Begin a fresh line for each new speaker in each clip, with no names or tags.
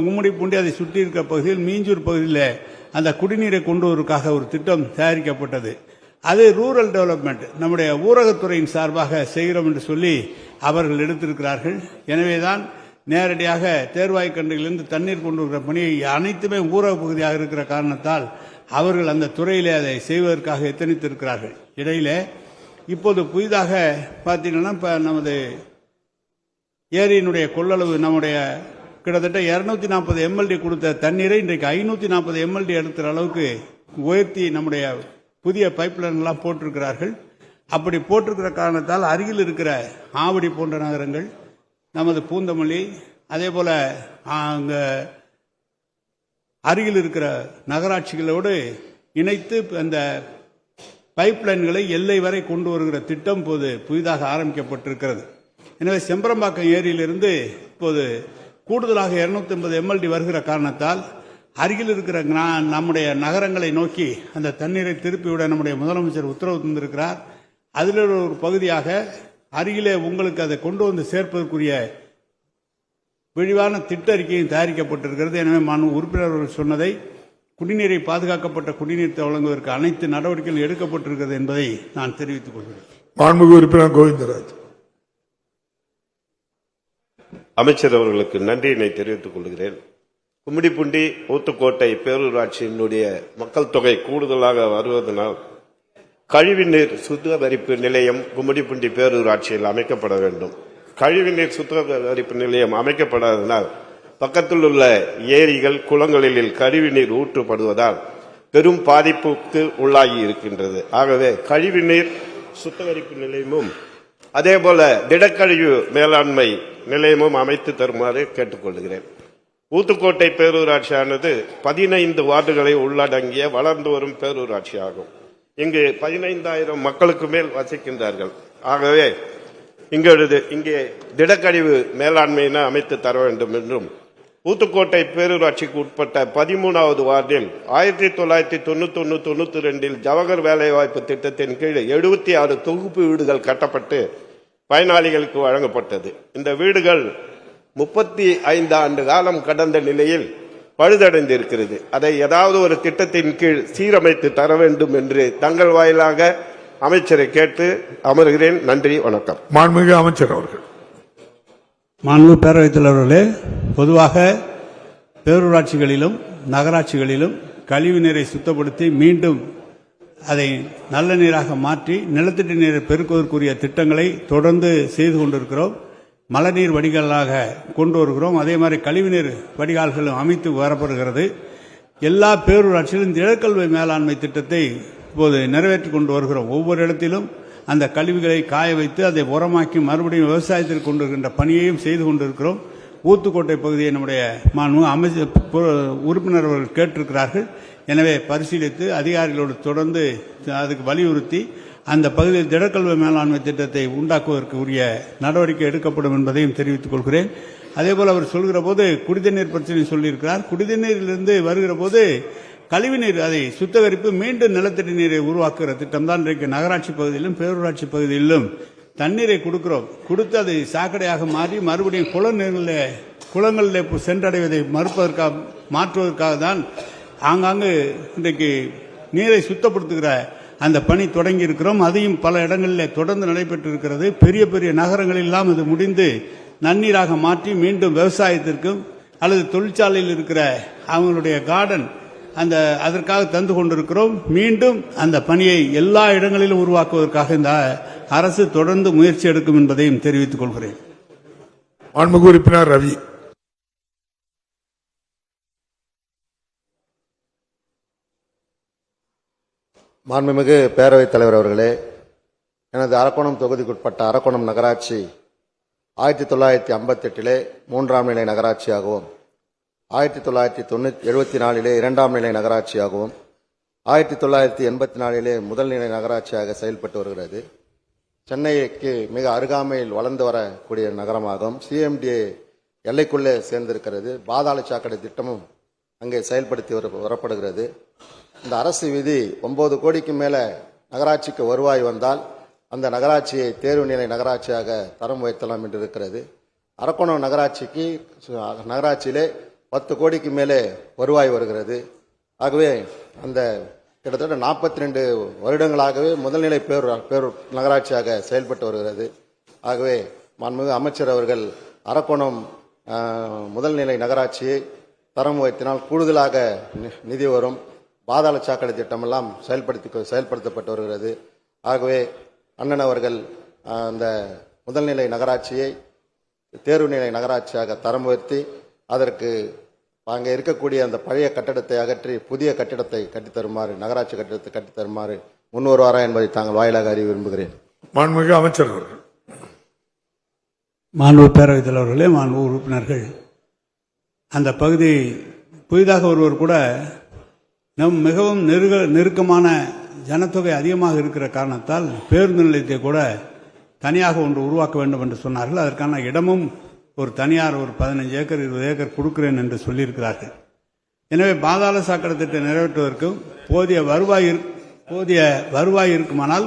கும்மிடிப்பூண்டி அதை சுற்றி இருக்கிற பகுதியில் மீஞ்சூர் பகுதியில் அந்த குடிநீரை கொண்டு வருவதற்காக ஒரு திட்டம் தயாரிக்கப்பட்டது. அது ரூரல் டெவலப்மெண்ட் நம்முடைய ஊரகத்துறையின் சார்பாக செய்கிறோம் என்று சொல்லி அவர்கள் எடுத்திருக்கிறார்கள். எனவேதான் நேரடியாக தேர்வாய்க்கண்டையிலிருந்து தண்ணீர் கொண்டு வருகிற பணியை அனைத்துமே ஊரக பகுதியாக இருக்கிற காரணத்தால் அவர்கள் அந்த துறையிலே அதை செய்வதற்காக எத்தனித்திருக்கிறார்கள். இடையில இப்போது புதிதாக பார்த்தீங்கன்னா இப்போ நமது ஏரியினுடைய கொள்ளளவு நம்முடைய கிட்டத்தட்ட 240 MLD கொடுத்த தண்ணீரை இன்றைக்கு 540 MLD எடுக்கிற அளவுக்கு உயர்த்தி நம்முடைய புதிய பைப்லைன்லாம் போட்டிருக்கிறார்கள். அப்படி போட்டிருக்கிற காரணத்தால் அருகில் இருக்கிற ஆவடி போன்ற நகரங்கள், நமது பூந்தமல்லி, அதே போல அங்கே அருகில் இருக்கிற நகராட்சிகளோடு இணைத்து அந்த பைப்லைன்களை எல்லை வரை கொண்டு வருகிற திட்டம் இப்போது புதிதாக ஆரம்பிக்கப்பட்டிருக்கிறது. எனவே செம்பரம்பாக்கம் ஏரியிலிருந்து இப்போது கூடுதலாக 250 MLD வருகிற காரணத்தால் அருகில் இருக்கிற நம்முடைய நகரங்களை நோக்கி அந்த தண்ணீரை திருப்பிவிட நம்முடைய முதலமைச்சர் உத்தரவு தந்திருக்கிறார். அதில் ஒரு பகுதியாக அருகிலே உங்களுக்கு அதை கொண்டு வந்து சேர்ப்பதற்குரிய விரிவான திட்ட அறிக்கையும் தயாரிக்கப்பட்டிருக்கிறது. எனவே மாண்பு உறுப்பினர்கள் சொன்னதை குடிநீரை பாதுகாக்கப்பட்ட குடிநீர் வழங்குவதற்கு அனைத்து நடவடிக்கைகள் எடுக்கப்பட்டிருக்கிறது என்பதை நான் தெரிவித்துக் கொள்கிறேன்.
மாண்புமிகு உறுப்பினர் கோவிந்தராஜ்.
அமைச்சர் அவர்களுக்கு நன்றியினை தெரிவித்துக் கொள்கிறேன். கும்மிடிப்பூண்டி ஊத்துக்கோட்டை பேரூராட்சியினுடைய மக்கள் தொகை கூடுதலாக வருவதனால் கழிவுநீர் சுத்திகரிப்பு நிலையம் கும்மிடிப்பூண்டி பேரூராட்சியில் அமைக்கப்பட வேண்டும். கழிவுநீர் சுத்திகரிப்பு நிலையம் அமைக்கப்படாததால் பக்கத்தில் உள்ள ஏரிகள் குளங்களில் கழிவுநீர் ஊற்றப்படுவதால் பெரும் பாதிப்புக்கு உள்ளாகி இருக்கின்றது. ஆகவே கழிவுநீர் சுத்திகரிப்பு நிலையமும் அதேபோல திடக்கழிவு மேலாண்மை நிலையமும் அமைத்து தருமாறு கேட்டுக்கொள்கிறேன். ஊத்துக்கோட்டை பேரூராட்சியானது 15 வார்டுகளை உள்ளடங்கிய வளர்ந்து வரும் பேரூராட்சி ஆகும். இங்கு 15,000 மக்களுக்கு மேல் வசிக்கின்றார்கள். ஆகவே இங்கே திடக்கழிவு மேலாண்மையினை அமைத்து தர வேண்டும் என்றும், ஊத்துக்கோட்டை பேரூராட்சிக்கு உட்பட்ட 13வது வார்டில் 1991-92 ஜவஹர் வேலைவாய்ப்பு திட்டத்தின் கீழ் 76 தொகுப்பு வீடுகள் கட்டப்பட்டு பயனாளிகளுக்கு வழங்கப்பட்டது. இந்த வீடுகள் 35 ஆண்டு காலம் கடந்த நிலையில் பழுதடைந்திருக்கிறது. அதை ஏதாவது ஒரு திட்டத்தின் கீழ் சீரமைத்து தர வேண்டும் என்று தங்கள் வாயிலாக அமைச்சரை கேட்டு அமர்கிறேன். நன்றி, வணக்கம்.
மாண்புமிகு அமைச்சர் அவர்கள்.
மாண்பு பேரவைத் தலைவர்களே, பொதுவாக பேரூராட்சிகளிலும் நகராட்சிகளிலும் கழிவு நீரை சுத்தப்படுத்தி மீண்டும் அதை நல்ல நீராக மாற்றி நிலத்தடி நீரை பெருக்குவதற்குரிய திட்டங்களை தொடர்ந்து செய்து கொண்டிருக்கிறோம். மழைநீர் வடிகாலாக கொண்டு வருகிறோம். அதே மாதிரி கழிவுநீர் வடிகால்களும் அமைத்து வரப்படுகிறது. எல்லா பேரூராட்சியிலும் திடக்கழிவு மேலாண்மை திட்டத்தை இப்போது நிறைவேற்றி கொண்டு வருகிறோம். ஒவ்வொரு இடத்திலும் அந்த கழிவுகளை காய வைத்து அதை உரமாக்கி மறுபடியும் விவசாயத்திற்கு கொண்டு வருகின்ற பணியையும் செய்து கொண்டிருக்கிறோம். ஊத்துக்கோட்டை பகுதியை நம்முடைய அமைச்சர் உறுப்பினர் அவர்கள் கேட்டிருக்கிறார்கள். எனவே பரிசீலித்து அதிகாரிகளோடு தொடர்ந்து அதுக்கு வலியுறுத்தி அந்த பகுதியில் திடக்கழிவு மேலாண்மை திட்டத்தை உண்டாக்குவதற்கு உரிய நடவடிக்கை எடுக்கப்படும் என்பதையும் தெரிவித்துக் கொள்கிறேன். அதேபோல் அவர் சொல்கிற போது குடிநீர் பிரச்சனை சொல்லியிருக்கிறார். குடிநீரிலிருந்து வருகிற போது கழிவுநீர் அதை சுத்திகரிப்பு மீண்டும் நிலத்தடி நீரை உருவாக்குகிற திட்டம் தான் இன்றைக்கு நகராட்சி பகுதியிலும் பேரூராட்சி பகுதியிலும் தண்ணீரை கொடுத்து அதை சாக்கடையாக மாறி மறுபடியும் குளங்களில் சென்றடைவதை மாற்றுவதற்காக தான் ஆங்காங்கு இன்றைக்கு நீரை சுத்தப்படுத்துகிற அந்த பணி தொடங்கி இருக்கிறோம். அதையும் பல இடங்களில் தொடர்ந்து நடைபெற்றிருக்கிறது. பெரிய பெரிய நகரங்களெல்லாம் இது முடிந்து நன்னீராக மாற்றி மீண்டும் விவசாயத்திற்கும் அல்லது தொழிற்சாலையில் இருக்கிற அவங்களுடைய கார்டன் அதற்காக தந்து கொண்டிருக்கிறோம். மீண்டும் அந்த பணியை எல்லா இடங்களிலும் உருவாக்குவதற்காக இந்த அரசு தொடர்ந்து முயற்சி எடுக்கும் என்பதையும் தெரிவித்துக் கொள்கிறேன்.
மாண்புமிகு உறுப்பினர் ரவி.
மாண்புமிகு பேரவைத் தலைவர் அவர்களே, எனது அரக்கோணம் தொகுதிக்குட்பட்ட அரக்கோணம் நகராட்சி 1958 3ஆம் நிலை நகராட்சியாகவும் 1974 2ஆம் நிலை நகராட்சியாகவும் 1984 முதல் நிலை நகராட்சியாக செயல்பட்டு வருகிறது. சென்னைக்கு மிக அருகாமையில் வளர்ந்து வரக்கூடிய நகரமாகும். சிஎம்டிஏ எல்லைக்குள்ளே சேர்ந்திருக்கிறது. பாதாள சாக்கடை திட்டமும் அங்கே செயல்படுத்தி வரப்படுகிறது. இந்த அரசு விதி 9 கோடிக்கு மேலே நகராட்சிக்கு வருவாய் வந்தால் அந்த நகராட்சியை தேர்வு நிலை நகராட்சியாக தரம் உயர்த்தலாம் என்று இருக்கிறது. அரக்கோணம் நகராட்சியிலே 10 கோடிக்கு மேலே வருவாய் வருகிறது. ஆகவே அந்த கிட்டத்தட்ட 42 வருடங்களாகவே முதல்நிலை பேரூர் நகராட்சியாக செயல்பட்டு வருகிறது. ஆகவே மாண்புமிகு அமைச்சர் அவர்கள் அரக்கோணம் முதல்நிலை நகராட்சியை தரம் உயர்த்தினால் கூடுதலாக நிதி வரும். பாதாள சாக்கடை திட்டமெல்லாம் செயல்படுத்தப்பட்டு வருகிறது. ஆகவே அண்ணன் அவர்கள் அந்த முதல்நிலை நகராட்சியை தேர்வுநிலை நகராட்சியாக தரம் உயர்த்தி அதற்கு அங்கே இருக்கக்கூடிய அந்த பழைய கட்டடத்தை அகற்றி புதிய கட்டிடத்தை கட்டித்தருமாறு, நகராட்சி கட்டிடத்தை கட்டித்தருமாறு முன்வருவாரா என்பதை தாங்கள் வாயிலாக அறிய விரும்புகிறேன்.
மாண்புமிகு அமைச்சர் அவர்கள்.
மாண்பு பேரவைத் தலைவர்களே, மாண்பு உறுப்பினர்கள், அந்த பகுதி புதிதாக ஒருவர் கூட மிகவும் நெருக்கமான ஜனத்தொகை அதிகமாக இருக்கிற காரணத்தால் பேருந்து நிலையத்தை கூட தனியாக ஒன்று உருவாக்க வேண்டும் என்று சொன்னார்கள். அதற்கான இடமும் ஒரு தனியார் ஒரு 15 ஏக்கர் 20 ஏக்கர் கொடுக்கிறேன் என்று சொல்லியிருக்கிறார்கள். எனவே பாதாள சாக்கடை திட்டம் நிறைவேற்றுவதற்கும் போதிய வருவாய் இருக்குமானால்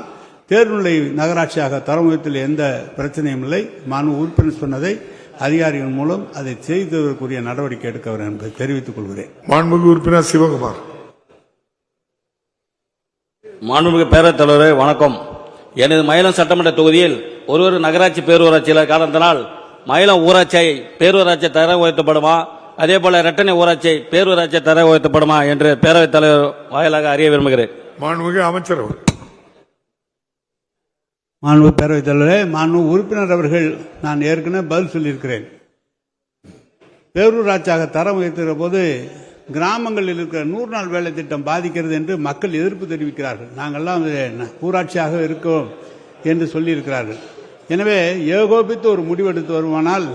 தேர்வுநிலை நகராட்சியாக தரம் உயர்த்தில் எந்த பிரச்சனையும் இல்லை. மாண்பு உறுப்பினர் சொன்னதை அதிகாரிகள் மூலம் அதை செய்ததற்குரிய நடவடிக்கை எடுக்க வேண்டும் என்பதை தெரிவித்துக் கொள்கிறேன்.
மாண்புமிகு உறுப்பினர் சிவகுமார்.
மாண்புமிகு பேரவைத் தலைவரே வணக்கம். எனது மயிலம் சட்டமன்ற தொகுதியில் ஒரு நகராட்சி பேரூராட்சியில் காரணத்தினால் மயிலம் ஊராட்சியை பேரூராட்சி தர உயர்த்தப்படுமா, அதே போல இரட்டனை ஊராட்சி பேரூராட்சி தர உயர்த்தப்படுமா என்று பேரவைத் தலைவர் வாயிலாக அறிய விரும்புகிறேன்.
மாண்புமிகு அமைச்சர் அவர்கள்.
மாண்பு பேரவைத் தலைவரே, மாண்பு உறுப்பினர் அவர்கள், நான் ஏற்கனவே பதில் சொல்லியிருக்கிறேன். பேரூராட்சியாக தரம் உயர்த்துகிற போது கிராமங்களில் இருக்கிற 100 நாள் வேலை திட்டம் பாதிக்கிறது என்று மக்கள் எதிர்ப்பு தெரிவிக்கிறார்கள். நாங்கள்லாம் ஊராட்சியாக இருக்கோம் என்று சொல்லியிருக்கிறார்கள். எனவே ஏகோபித்து ஒரு முடிவெடுத்து வருமானால்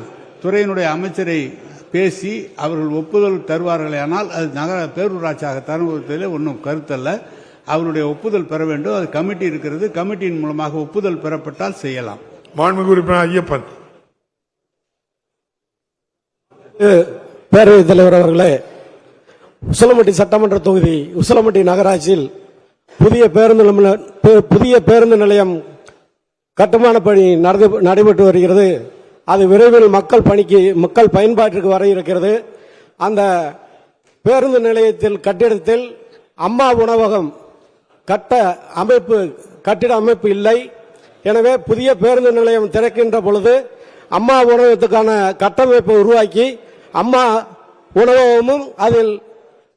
துறையினுடைய அமைச்சரை பேசி அவர்கள் ஒப்புதல் தருவார்களே, ஆனால் அது பேரூராட்சியாக தரம் உயர்த்துவதில் ஒன்றும் கருத்தல்ல. அவருடைய ஒப்புதல் பெற வேண்டும். அது கமிட்டி இருக்கிறது. கமிட்டியின் மூலமாக ஒப்புதல் பெறப்பட்டால் செய்யலாம்.
மாண்புமிகு உறுப்பினர் ஐயப்பன்.
பேரவைத் தலைவர் அவர்களே, உசிலம்பட்டி சட்டமன்ற தொகுதி உசிலம்பட்டி நகராட்சியில் புதிய பேருந்து நிலையம் கட்டுமான பணி நடைபெற்று வருகிறது. அது விரைவில் மக்கள் பயன்பாட்டிற்கு வர இருக்கிறது. அந்த பேருந்து நிலையத்தில் கட்டிடத்தில் அம்மா உணவகம் கட்டிட அமைப்பு இல்லை. எனவே புதிய பேருந்து நிலையம் திறக்கின்ற பொழுது அம்மா உணவகத்துக்கான கட்டமைப்பை உருவாக்கி அம்மா உணவகமும் அதில்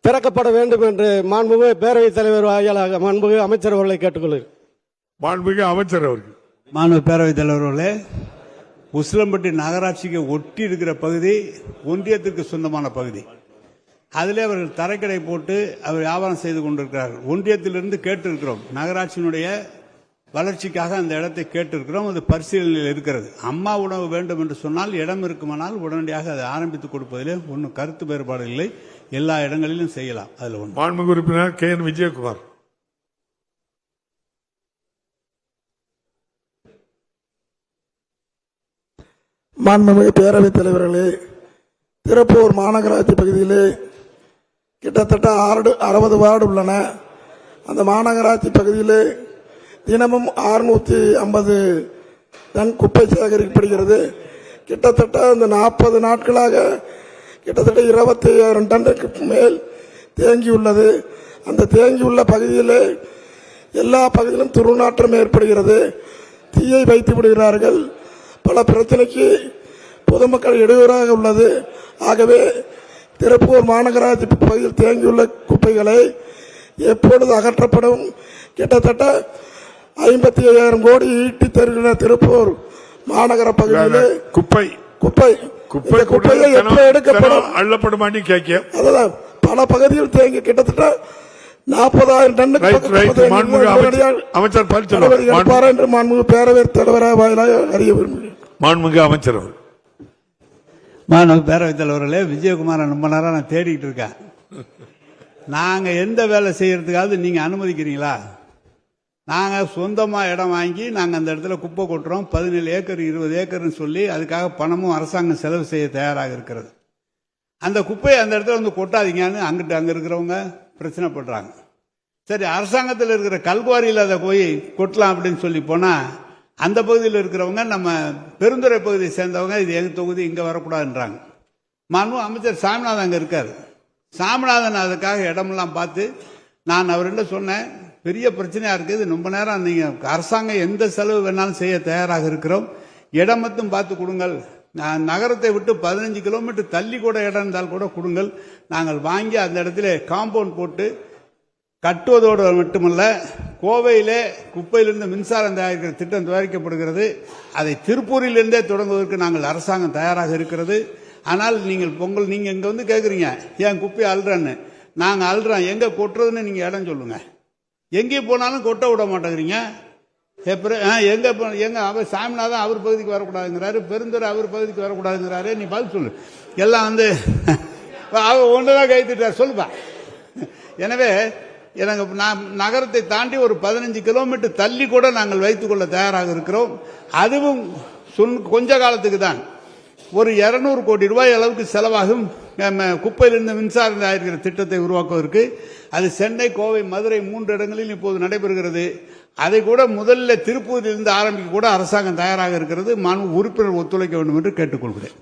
திறக்கப்பட வேண்டும் என்று மாண்புமிகு பேரவைத் தலைவர் வாயிலாக மாண்புமிகு அமைச்சர் அவர்களை கேட்டுக்கொள்கிறேன்.
மாண்புமிகு அமைச்சர் அவர்கள்.
மாண்பு பேரவைத் தலைவர்களே, உசிலம்பட்டி நகராட்சிக்கு ஒட்டி இருக்கிற பகுதி ஒன்றியத்திற்கு சொந்தமான பகுதி. அதிலே அவர்கள் தரைக்கடை போட்டு அவர் வியாபாரம் செய்து கொண்டிருக்கிறார்கள். ஒன்றியத்திலிருந்து கேட்டிருக்கிறோம், நகராட்சியினுடைய வளர்ச்சிக்காக அந்த இடத்தை கேட்டிருக்கிறோம். அது பரிசீலனையில் இருக்கிறது. அம்மா உணவு வேண்டும் என்று சொன்னால் இடம் இருக்குமானால் உடனடியாக அதை ஆரம்பித்துக் கொடுப்பதிலே ஒன்றும் கருத்து வேறுபாடு இல்லை. எல்லா இடங்களிலும் செய்யலாம். அதில் ஒன்று.
மாண்புமிகு உறுப்பினர் KN விஜயகுமார்.
மாண்புமிகு பேரவைத் தலைவர்களே, திருப்பூர் மாநகராட்சி பகுதியிலே கிட்டத்தட்ட 60 வார்டு உள்ளன. அந்த மாநகராட்சி பகுதியிலே தினமும் 650 டன் குப்பை சேகரிக்கப்படுகிறது. கிட்டத்தட்ட அந்த 40 நாட்களாக கிட்டத்தட்ட 25,000 டன்னுக்கு மேல் தேங்கியுள்ளது. அந்த தேங்கியுள்ள பகுதியிலே எல்லா பகுதியிலும் துர்நாற்றம் ஏற்படுகிறது. தீயை வைத்து விடுகிறார்கள். பல பிரச்சனைக்கு பொதுமக்கள் இடையூறாக உள்ளது. ஆகவே திருப்பூர் மாநகராட்சி பகுதியில் தேங்கியுள்ள குப்பைகளை எப்பொழுது அகற்றப்படும்? கிட்டத்தட்ட 55,000 கோடி ஈட்டி தருகிற திருப்பூர் மாநகர பகுதியில் குப்பையை எப்ப எடுக்கப்படும்,
அள்ளப்படுமான்னு கேட்க
அதுதான் பல பகுதியில் தேங்கி கிட்டத்தட்ட 40,000 டன்னுக்கு எடுப்பார் என்று மாண்புமிகு பேரவைத் தலைவராக வாயிலாக அறிய விரும்புகிறேன்.
மாண்புமிகு அமைச்சர் அவர்கள்.
மாண்புமிகு பேரவைத் தலைவர்களே, விஜயகுமாரை ரொம்ப நேரம் நான் தேடிட்டு இருக்கேன். நாங்க எந்த வேலை செய்யறதுக்காவது நீங்க அனுமதிக்கிறீங்களா? நாங்க சொந்தமா இடம் வாங்கி நாங்க அந்த இடத்துல குப்பை கொட்டுறோம். 17 ஏக்கர் 20 ஏக்கர்னு சொல்லி அதுக்காக பணமும் அரசாங்கம் செலவு செய்ய தயாராக இருக்கிறது. அந்த குப்பையை அந்த இடத்துல வந்து கொட்டாதீங்கன்னு அங்க இருக்கிறவங்க பிரச்சனை பண்றாங்க. சரி, அரசாங்கத்தில் இருக்கிற கல்குவாரியில் அதை போய் கொட்டலாம் அப்படின்னு சொல்லி போனா அந்த பகுதியில் இருக்கிறவங்க, நம்ம பெருந்துறை பகுதியை சேர்ந்தவங்க, இது எங்க தொகுதி, இங்க வரக்கூடாதுன்றாங்க. மாண்பு அமைச்சர் சாமிநாதன் அங்கே இருக்கார். சாமிநாதன் அதுக்காக இடமெல்லாம் பார்த்து நான் அவர்கிட்ட சொன்னேன், பெரிய பிரச்சனையா இருக்குது, ரொம்ப நேரம் நீங்க அரசாங்கம் எந்த செலவு வேணாலும் செய்ய தயாராக இருக்கிறோம், இடம் மட்டும் பார்த்து கொடுங்கள், நகரத்தை விட்டு 15 கிலோமீட்டர் தள்ளி கூட இடம் இருந்தால் கூட கொடுங்கள், நாங்கள் வாங்கி அந்த இடத்துல காம்பவுண்ட் போட்டு கட்டுவதோடு மட்டுமல்ல, கோவையிலே குப்பையிலிருந்து மின்சாரம் தயாரிக்கிற திட்டம் தயாரிக்கப்படுகிறது, அதை திருப்பூரிலிருந்தே தொடங்குவதற்கு நாங்கள் அரசாங்கம் தயாராக இருக்கிறது. ஆனால் நீங்கள் நீங்க இங்க வந்து கேட்குறீங்க ஏன் குப்பையை அள்ளுறன்னு, நாங்கள் அள்ளுறோம், எங்க கொட்டுறதுன்னு நீங்க இடம் சொல்லுங்க. எங்கே போனாலும் கொட்ட விட மாட்டேங்கிறீங்க. எங்க அவர் சாமிநாதன் அவர் பகுதிக்கு வரக்கூடாதுங்கிறாரு, பெருந்துறை அவர் பகுதிக்கு வரக்கூடாதுங்கிறாரு, நீ பதில் சொல்லு. எல்லாம் வந்து ஒன்றுதான் கைத்துட்டார் சொல்லுப்பா. எனவே எனக்கு நகரத்தை தாண்டி ஒரு 15 கிலோமீட்டர் தள்ளி கூட நாங்கள் வைத்துக் கொள்ள தயாராக இருக்கிறோம். அதுவும் கொஞ்ச காலத்துக்கு தான். ஒரு 200 கோடி ரூபாய் அளவுக்கு செலவாகும் குப்பையிலிருந்து மின்சாரம் தயாரிக்கிற திட்டத்தை உருவாக்குவதற்கு. அது சென்னை, கோவை, மதுரை 3 இடங்களில் இப்போது நடைபெறுகிறது. அதை கூட முதல்ல திருப்பூரிலிருந்து ஆரம்பிக்க கூட அரசாங்கம் தயாராக இருக்கிறது. உறுப்பினர் ஒத்துழைக்க வேண்டும் என்று கேட்டுக்கொள்கிறேன்.